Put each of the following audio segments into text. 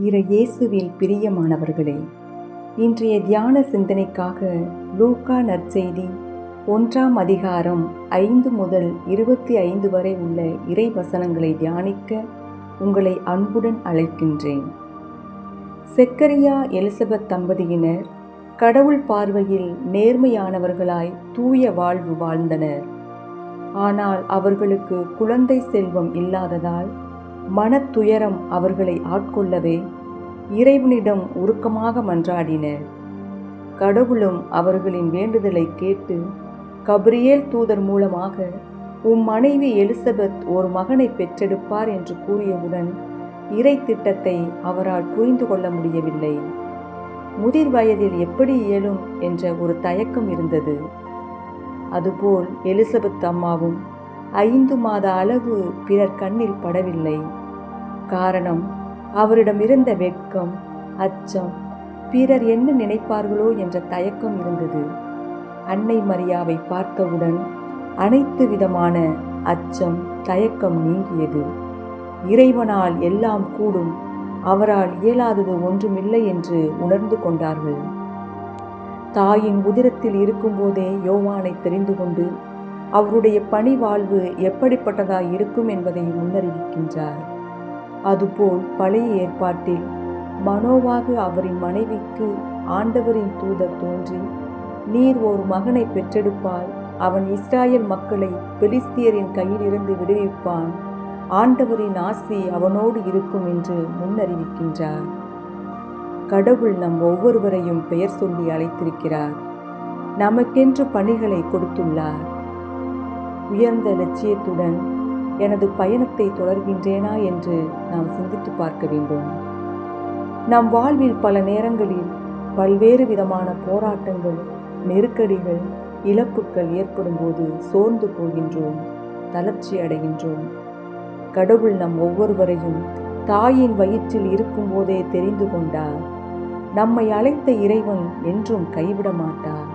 இயேசுவில் பிரியமானவர்களே, இன்றைய தியான சிந்தனைக்காக லூக்கா நற்செய்தி 1ஆம் அதிகாரம் 5 முதல் 25 வரை உள்ள இறை வசனங்களை தியானிக்க உங்களை அன்புடன் அழைக்கின்றேன். செக்கரியா எலிசபெத் தம்பதியினர் கடவுள் பார்வையில் நேர்மையானவர்களாய் தூய வாழ்வு வாழ்ந்தனர். ஆனால் அவர்களுக்கு குழந்தை செல்வம் இல்லாததால் மனத்துயரம் அவர்களை ஆட்கொள்ளவே இறைவனிடம் உருக்கமாக மன்றாடினர். கடவுளும் அவர்களின் வேண்டுதலை கேட்டு கபிரியேல் தூதர் மூலமாக உம் மனைவி எலிசபெத் ஒரு மகனை பெற்றெடுப்பார் என்று கூறியவுடன் இறை திட்டத்தை அவரால் புரிந்து கொள்ள முடியவில்லை. முதிர் வயதில் எப்படி இயலும் என்ற ஒரு தயக்கம் இருந்தது. அதுபோல் எலிசபெத் அம்மாவும் 5 மாத அளவு பிறர் கண்ணில் படவில்லை. காரணம், அவரிடமிருந்த வெட்கம், அச்சம், பிறர் என்ன நினைப்பார்களோ என்ற தயக்கம் இருந்தது. அன்னை மரியாவை பார்த்தவுடன் அனைத்து விதமான அச்சம், தயக்கம் நீங்கியது. இறைவனால் எல்லாம் கூடும், அவரால் இயலாதது ஒன்றுமில்லை என்று உணர்ந்து கொண்டார்கள். தாயின் உதிரத்தில் இருக்கும்போதே யோவானை தெரிந்து கொண்டு அவருடைய பணி வாழ்வு எப்படிப்பட்டதாய் இருக்கும் என்பதை முன்னறிவிக்கின்றார். அதுபோல் பழைய ஏற்பாட்டில் மனோவாக அவரின் மனைவிக்கு ஆண்டவரின் தூதர் தோன்றி, நீர் ஒரு மகனை பெற்றெடுப்பாய், அவன் இஸ்ராயேல் மக்களை பெலிஸ்தியரின் கையிலிருந்து விடுவிப்பான், ஆண்டவரின் ஆசி அவனோடு இருக்கும் என்று முன்னறிவிக்கின்றார். கடவுள் நம் ஒவ்வொருவரையும் பெயர் சொல்லி அழைத்திருக்கிறார். நமக்கென்று பணிகளை கொடுத்துள்ளார். உயர்ந்த லட்சியத்துடன் எனது பயணத்தை தொடர்கின்றேனா என்று நாம் சிந்தித்து பார்க்க வேண்டும். நம் வாழ்வில் பல நேரங்களில் பல்வேறு விதமான போராட்டங்கள், நெருக்கடிகள், இழப்புகள் ஏற்படும் போது சோர்ந்து போகின்றோம், தளர்ச்சி அடைகின்றோம். கடவுள் நம் ஒவ்வொருவரையும் தாயின் வயிற்றில் இருக்கும் போதே தெரிந்து கொண்டார். நம்மை அழைத்த இறைவன் என்றும் கைவிட மாட்டார்.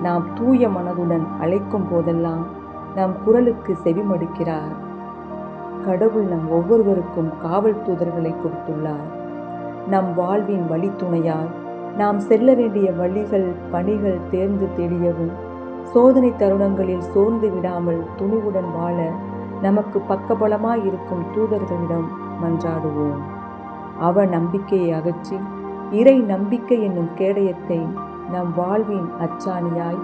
நாம் தூய மனதுடன் அழைக்கும் போதெல்லாம் நம் குரலுக்கு செவிமடுக்கிறார். கடவுள் நம் ஒவ்வொருவருக்கும் காவல் தூதர்களை கொடுத்துள்ளார். நம் வாழ்வின் வழித்துணையாய் நாம் செல்ல வேண்டிய வழிகள், பணிகள் தேர்ந்து தெளியவும், சோதனை தருணங்களில் சோர்ந்து விடாமல் துணிவுடன் வாழ நமக்கு பக்கபலமாய் இருக்கும் தூதர்களிடம் மன்றாடுவோம். அவ நம்பிக்கையை அகற்றி இறை நம்பிக்கை என்னும் கேடயத்தை நம் வாழ்வின் அச்சாணியாய்,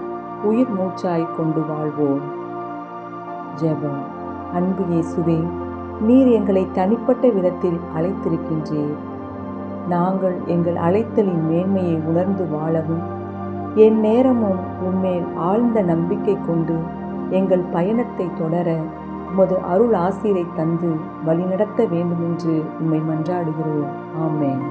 உயிர் மூச்சாய் கொண்டு வாழ்வோம். ஜெபம். அன்பு இயேசுவே, நீர் எங்களை தனிப்பட்ட விதத்தில் அழைத்திருக்கின்றீர். நாங்கள் எங்கள் அழைத்தலின் மேன்மையை உணர்ந்து வாழவும், என் நேரமும் உன்மேல் ஆழ்ந்த நம்பிக்கை கொண்டு எங்கள் பயணத்தை தொடர உமது அருள் ஆசீரை தந்து வழிநடத்த வேண்டுமென்று உம்மை மன்றாடுகிறோம். ஆமென்.